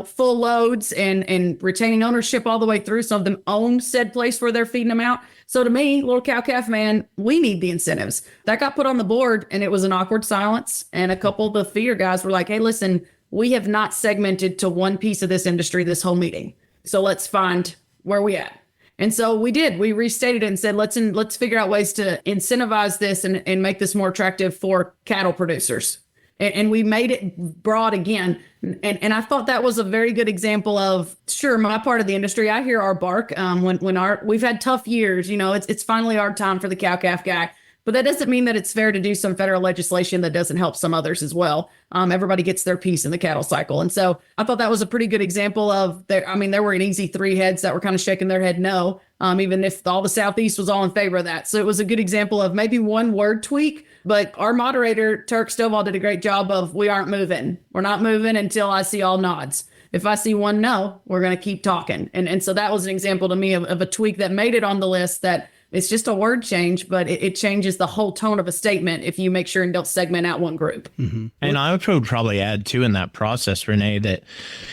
A: full loads and retaining ownership all the way through. Some of them own said place where they're feeding them out. So to me, little cow-calf man, we need the incentives. That got put on the board and it was an awkward silence. And a couple of the feeder guys were like, hey, listen, we have not segmented to one piece of this industry this whole meeting. So let's find where we at. And so we did. We restated it and said, let's figure out ways to incentivize this and make this more attractive for cattle producers. And we made it broad again. And I thought that was a very good example of, sure, my part of the industry, I hear our bark when we've had tough years, it's finally our time for the cow-calf guy. But that doesn't mean that it's fair to do some federal legislation that doesn't help some others as well. Everybody gets their piece in the cattle cycle. And so I thought that was a pretty good example of, there were an easy 3 heads that were kind of shaking their head no, even if all the Southeast was all in favor of that. So it was a good example of maybe one word tweak. But our moderator, Turk Stovall, did a great job of, we aren't moving. We're not moving until I see all nods. If I see one no, we're going to keep talking. And so that was an example to me of a tweak that made it on the list, that it's just a word change, but it changes the whole tone of a statement if you make sure and don't segment out one group.
C: Mm-hmm. And I would probably add too in that process, Renee, that,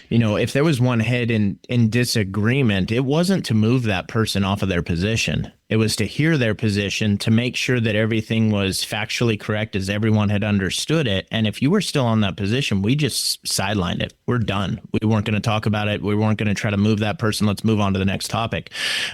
C: if there was one head in disagreement, it wasn't to move that person off of their position. It was to hear their position, to make sure that everything was factually correct as everyone had understood it. And if you were still on that position, we just sidelined it. We're done. We weren't going to talk about it. We weren't going to try to move that person. Let's move on to the next topic.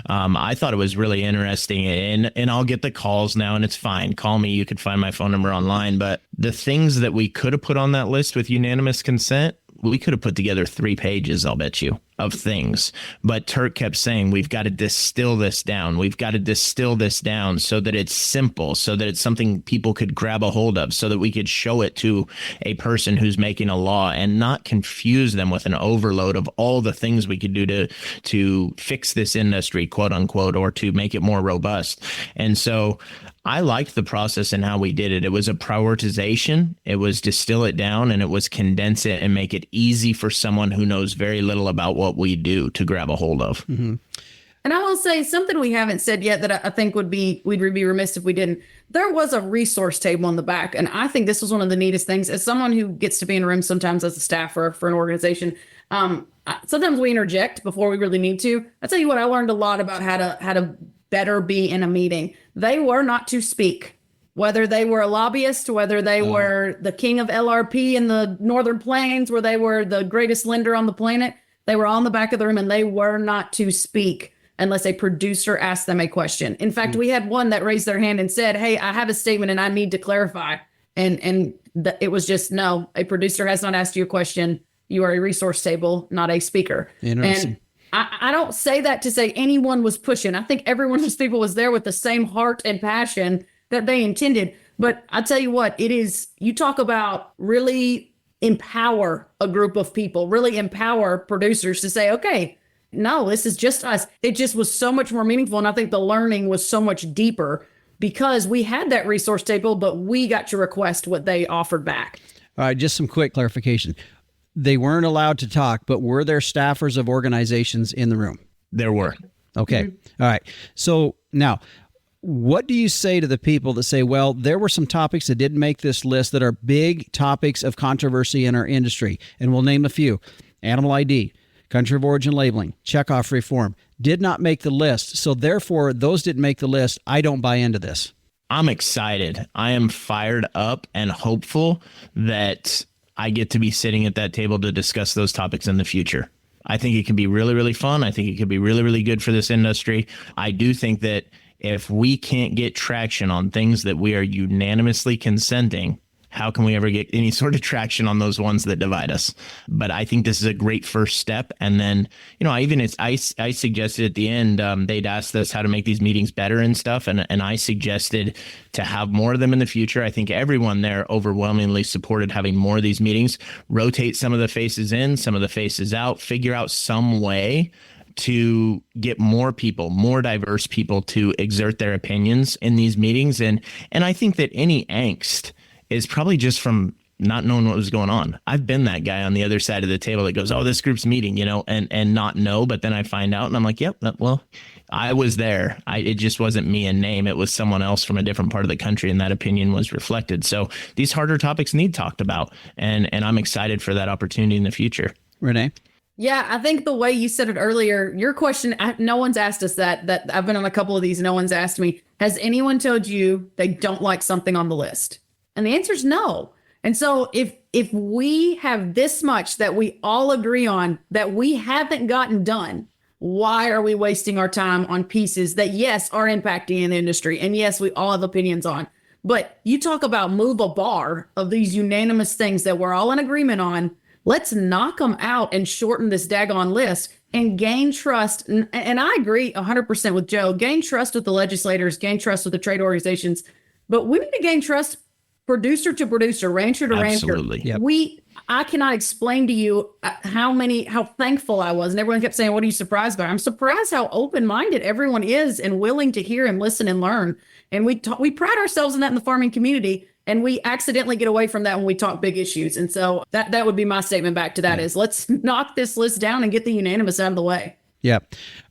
C: I thought it was really interesting, and I'll get the calls now, and it's fine. Call me. You could find my phone number online. But the things that we could have put on that list with unanimous consent, we could have put together 3 pages, I'll bet you, of things. But Turk kept saying, we've got to distill this down. We've got to distill this down so that it's simple, so that it's something people could grab a hold of, so that we could show it to a person who's making a law and not confuse them with an overload of all the things we could do to fix this industry, quote unquote, or to make it more robust. And so I liked the process and how we did it. It was a prioritization. It was distill it down, and it was condense it and make it easy for someone who knows very little about what we do to grab a hold of.
B: Mm-hmm.
A: And I will say something we haven't said yet that I think we'd be remiss if we didn't. There was a resource table in the back. And I think this was one of the neatest things. As someone who gets to be in a room sometimes as a staffer for an organization, sometimes we interject before we really need to. I tell you what, I learned a lot about how to better be in a meeting. They were not to speak, whether they were a lobbyist, whether they were the king of LRP in the Northern Plains, where they were the greatest lender on the planet. They were all in the back of the room, and they were not to speak unless a producer asked them a question. In fact, we had one that raised their hand and said, hey, I have a statement and I need to clarify. And it was just, no, a producer has not asked you a question. You are a resource table, not a speaker.
B: Interesting.
A: And I don't say that to say anyone was pushing. I think every one of those people was there with the same heart and passion that they intended. But I tell you what, you talk about really empower a group of people, really empower producers to say, okay, no, this is just us. It just was so much more meaningful. And I think the learning was so much deeper because we had that resource table, but we got to request what they offered back.
B: All right, just some quick clarification. They weren't allowed to talk, but were there staffers of organizations in the room?
C: There were.
B: Okay. Mm-hmm. All right. So now, what do you say to the people that say, well, there were some topics that didn't make this list that are big topics of controversy in our industry? And we'll name a few. Animal ID, country of origin labeling, checkoff reform did not make the list. So therefore, those didn't make the list. I don't buy into this.
C: I'm excited. I am fired up and hopeful that I get to be sitting at that table to discuss those topics in the future. I think it can be really, really fun. I think it could be really, really good for this industry. I do think that if we can't get traction on things that we are unanimously consenting, how can we ever get any sort of traction on those ones that divide us? But I think this is a great first step. And then, I suggested at the end, they'd asked us how to make these meetings better and stuff. And I suggested to have more of them in the future. I think everyone there overwhelmingly supported having more of these meetings, rotate some of the faces in, some of the faces out, figure out some way to get more people, more diverse people to exert their opinions in these meetings. And I think that any angst is probably just from not knowing what was going on. I've been that guy on the other side of the table that goes, oh, this group's meeting, and not know. But then I find out and I'm like, yep, well, I was there. It just wasn't me in name. It was someone else from a different part of the country, and that opinion was reflected. So these harder topics need talked about. And I'm excited for that opportunity in the future.
B: Renee?
A: Yeah, I think the way you said it earlier, your question, no one's asked us that I've been on a couple of these. No one's asked me, has anyone told you they don't like something on the list? And the answer is no. And so if we have this much that we all agree on that we haven't gotten done, Why are we wasting our time on pieces that, yes, are impacting the industry? And yes, we all have opinions on. But you talk about move a bar of these unanimous things that we're all in agreement on. Let's knock them out and shorten this daggone list and gain trust. And I agree 100% with Joe. Gain trust with the legislators, gain trust with the trade organizations. But we need to gain trust producer to producer, rancher to
C: Absolutely.
A: rancher.
C: Yep.
A: I cannot explain to you how thankful I was. And everyone kept saying, what are you surprised by? I'm surprised how open-minded everyone is and willing to hear and listen and learn. And we pride ourselves in that in the farming community. And we accidentally get away from that when we talk big issues. And so that would be my statement back to that is let's knock this list down and get the unanimous out of the way.
B: Yeah.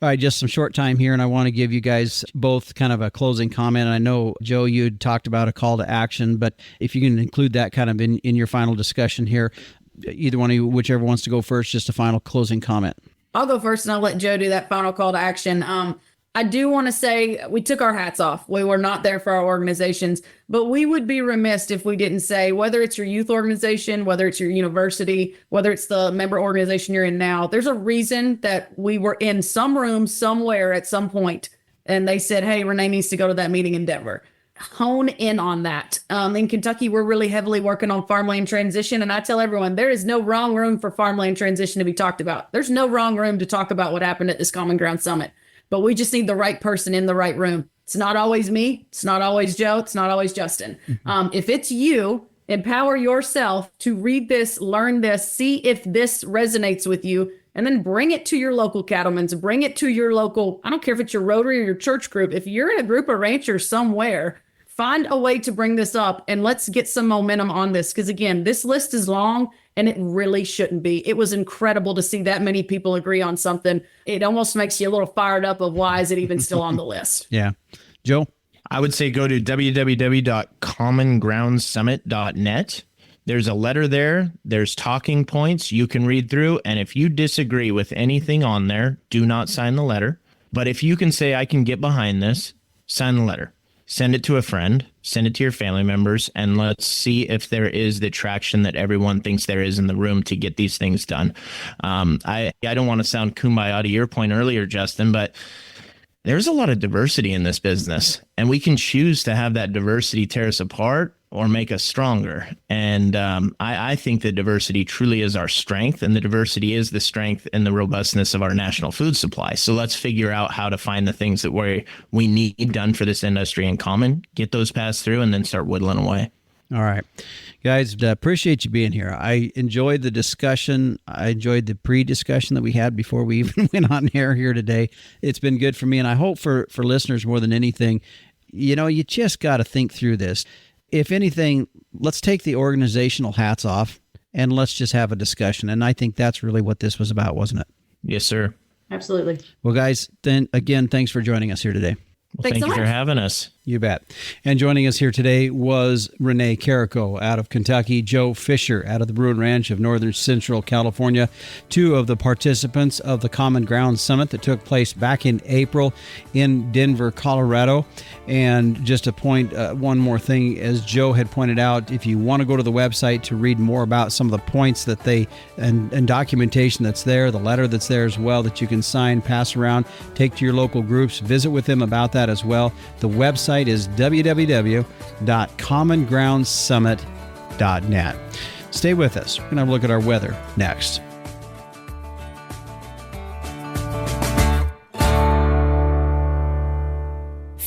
B: All right. Just some short time here, and I want to give you guys both kind of a closing comment. I know, Joe, you'd talked about a call to action, but if you can include that kind of in your final discussion here, either one of you, whichever wants to go first, just a final closing comment.
A: I'll go first, and I'll let Joe do that final call to action. I do want to say we took our hats off. We were not there for our organizations, but we would be remiss if we didn't say, whether it's your youth organization, whether it's your university, whether it's the member organization you're in now, there's a reason that we were in some room somewhere at some point, and they said, hey, Renee needs to go to that meeting in Denver. Hone in on that. In Kentucky, we're really heavily working on farmland transition. And I tell everyone, there is no wrong room for farmland transition to be talked about. There's no wrong room to talk about what happened at this Common Ground Summit. But we just need the right person in the right room. It's not always me. It's not always Joe. It's not always Justin. If it's you, empower yourself to read this, learn this, see if this resonates with you, and then bring it to your local cattlemen's, bring it to your local, I don't care if it's your Rotary or your church group. If you're in a group of ranchers somewhere, find a way to bring this up and let's get some momentum on this. Because again, this list is long and it really shouldn't be. It was incredible to see that many people agree on something. It almost makes you a little fired up of why is it even still on the list?
B: Yeah. Joe?
C: I would say go to www.commongroundsummit.net. There's a letter there. There's talking points you can read through. And if you disagree with anything on there, do not sign the letter. But if you can say, I can get behind this, sign the letter. Send it to a friend, send it to your family members, and let's see if there is the traction that everyone thinks there is in the room to get these things done. I don't want to sound kumbaya to your point earlier, Justin, but there's a lot of diversity in this business, and we can choose to have that diversity tear us apart or make us stronger. And I think the diversity truly is our strength, and the diversity is the strength and the robustness of our national food supply. So let's figure out how to find the things that we need done for this industry in common, get those passed through, and then start whittling away.
B: All right. Guys, appreciate you being here. I enjoyed the discussion. I enjoyed the pre-discussion that we had before we even went on air here today. It's been good for me, and I hope for listeners more than anything, you just got to think through this. If anything, let's take the organizational hats off and let's just have a discussion. And I think that's really what this was about, wasn't it?
C: Yes, sir.
A: Absolutely.
B: Well, guys, then again, thanks for joining us here today.
C: Well, thank you for having us.
B: You bet. And joining us here today was Renee Carrico out of Kentucky, Joe Fisher out of the Bruin Ranch of Northern Central California, two of the participants of the Common Ground Summit that took place back in April in Denver, Colorado. And just to point one more thing, as Joe had pointed out, if you want to go to the website to read more about some of the points that they and documentation that's there, the letter that's there as well that you can sign, pass around, take to your local groups, visit with them about that as well. The website is www.commongroundsummit.net. Stay with us. We're going to have a look at our weather next.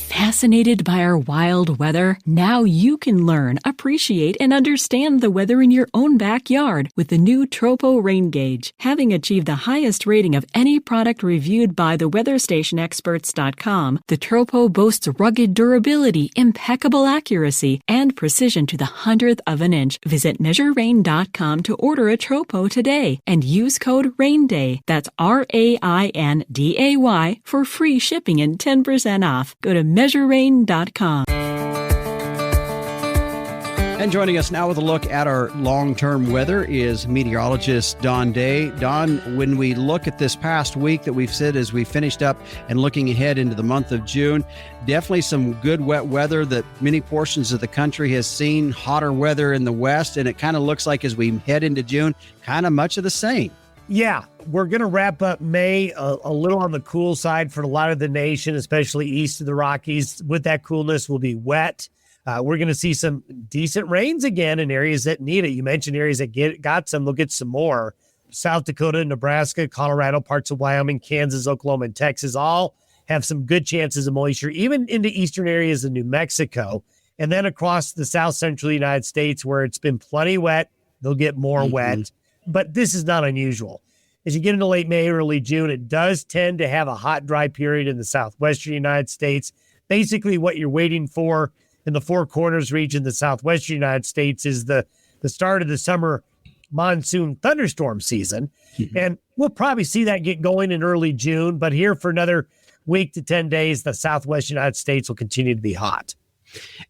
E: Fascinated by our wild weather? Now you can learn, appreciate, and understand the weather in your own backyard with the new Tropo Rain Gauge. Having achieved the highest rating of any product reviewed by the weatherstationexperts.com, the Tropo boasts rugged durability, impeccable accuracy, and precision to the 100th of an inch. Visit measurerain.com to order a Tropo today and use code RAINDAY. That's RAINDAY for free shipping and 10% off. Go to measurerain.com.
B: And joining us now with a look at our long-term weather is meteorologist Don Day. Don, when we look at this past week that we've said as we finished up and looking ahead into the month of June, definitely some good wet weather that many portions of the country has seen, hotter weather in the west, and it kind of looks like as we head into June, kind of much of the same.
F: Yeah, we're going to wrap up May a little on the cool side for a lot of the nation, especially east of the Rockies. With that coolness, will be wet. We're going to see some decent rains again in areas that need it. You mentioned areas that got some. They'll get some more. South Dakota, Nebraska, Colorado, parts of Wyoming, Kansas, Oklahoma, and Texas all have some good chances of moisture, even into eastern areas of New Mexico. And then across the south central United States, where it's been plenty wet, they'll get more wet. But this is not unusual. As you get into late May, early June, it does tend to have a hot, dry period in the southwestern United States. Basically, what you're waiting for in the Four Corners region, the southwestern United States, is the start of the summer monsoon thunderstorm season. And we'll probably see that get going in early June. But here for another week to 10 days, the southwestern United States will continue to be hot.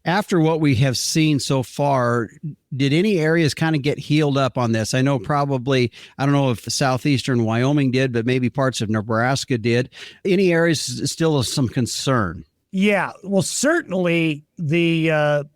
B: After what we have seen so far, did any areas kind of get healed up on this? I know probably, I don't know if southeastern Wyoming did, but maybe parts of Nebraska did. Any areas still of some concern?
F: Yeah, well, certainly the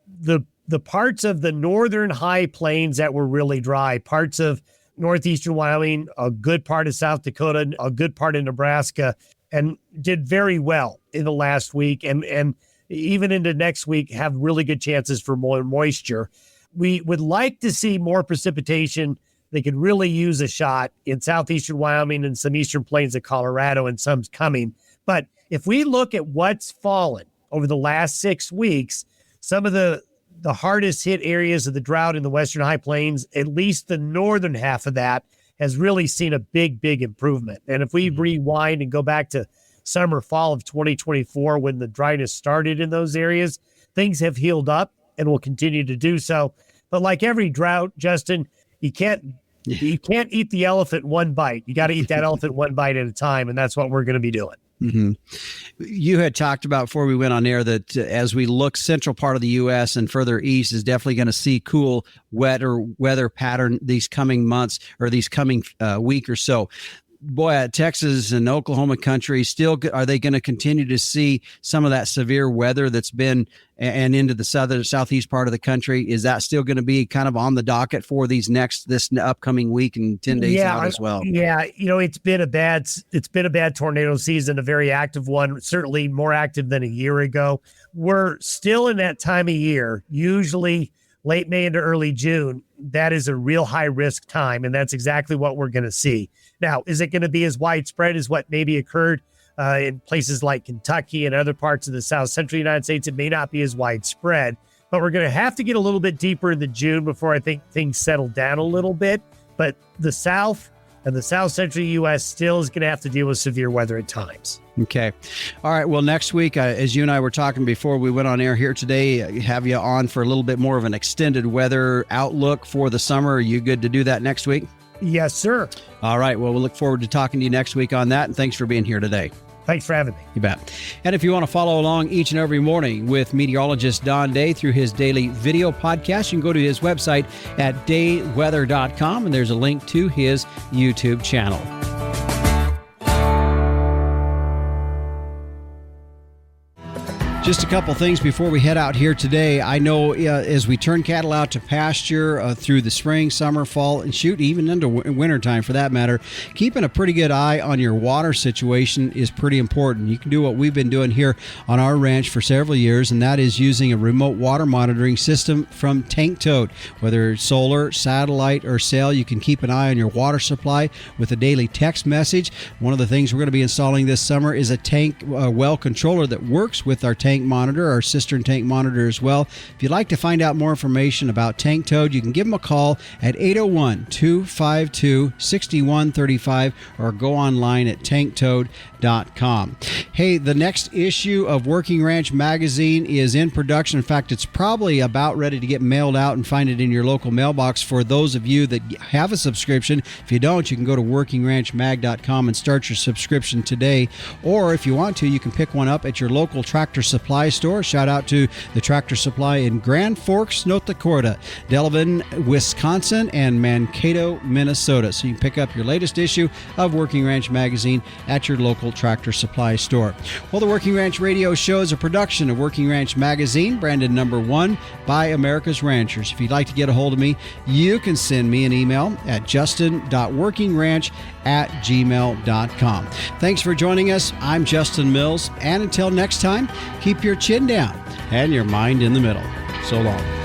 F: parts of the northern high plains that were really dry, parts of northeastern Wyoming, a good part of South Dakota, a good part of Nebraska, and did very well in the last week. And even into next week, have really good chances for more moisture. We would like to see more precipitation. They could really use a shot in southeastern Wyoming and some eastern plains of Colorado, and some's coming. But if we look at what's fallen over the last 6 weeks, some of the hardest hit areas of the drought in the western high plains, at least the northern half of that, has really seen a big, big improvement. And if we rewind and go back to summer, fall of 2024, when the dryness started in those areas, things have healed up and will continue to do so. But like every drought, Justin, you can't eat the elephant one bite. You got to eat that elephant one bite at a time, and that's what we're going to be doing.
B: Mm-hmm. You had talked about before we went on air that as we look central part of the U.S. and further east is definitely going to see cool, wetter weather pattern these coming months or these coming week or so. Boy, Texas and Oklahoma country, still, are they going to continue to see some of that severe weather that's been and into the southeast part of the country? Is that still going to be kind of on the docket for this upcoming week and 10 days out as well?
F: Yeah, it's been a bad tornado season, a very active one, certainly more active than a year ago. We're still in that time of year, usually late May into early June. That is a real high risk time, and that's exactly what we're going to see. Now, is it going to be as widespread as what maybe occurred in places like Kentucky and other parts of the south central United States? It may not be as widespread, but we're going to have to get a little bit deeper into June before I think things settle down a little bit. But the South and the south central U.S. still is going to have to deal with severe weather at times.
B: Okay. All right. Well, next week, as you and I were talking before we went on air here today, have you on for a little bit more of an extended weather outlook for the summer. Are you good to do that next week?
F: Yes, sir.
B: All right. Well, we'll look forward to talking to you next week on that. And thanks for being here today.
F: Thanks for having me.
B: You bet. And if you want to follow along each and every morning with meteorologist Don Day through his daily video podcast, you can go to his website at dayweather.com, and there's a link to his YouTube channel. Just a couple things before we head out here today. I know as we turn cattle out to pasture through the spring, summer, fall, and shoot, even into wintertime for that matter, keeping a pretty good eye on your water situation is pretty important. You can do what we've been doing here on our ranch for several years, and that is using a remote water monitoring system from Tank Toad. Whether it's solar, satellite, or cell, you can keep an eye on your water supply with a daily text message. One of the things we're going to be installing this summer is a tank well controller that works with our tank monitor, our cistern tank monitor as well. If you'd like to find out more information about Tank Toad, you can give them a call at 801-252-6135 or go online at tanktoad.com. Hey, the next issue of Working Ranch magazine is in production. In fact, it's probably about ready to get mailed out and find it in your local mailbox for those of you that have a subscription. If you don't, you can go to workingranchmag.com and start your subscription today. Or if you want to, you can pick one up at your local Tractor Supply Supply Store. Shout out to the Tractor Supply in Grand Forks, North Dakota, Delavan, Wisconsin, and Mankato, Minnesota. So you can pick up your latest issue of Working Ranch Magazine at your local Tractor Supply store. Well, the Working Ranch Radio Show is a production of Working Ranch Magazine, branded #1 by America's Ranchers. If you'd like to get a hold of me, you can send me an email at justin.workingranch@gmail.com. Thanks for joining us. I'm Justin Mills, and until next time, keep your chin down and your mind in the middle. So long.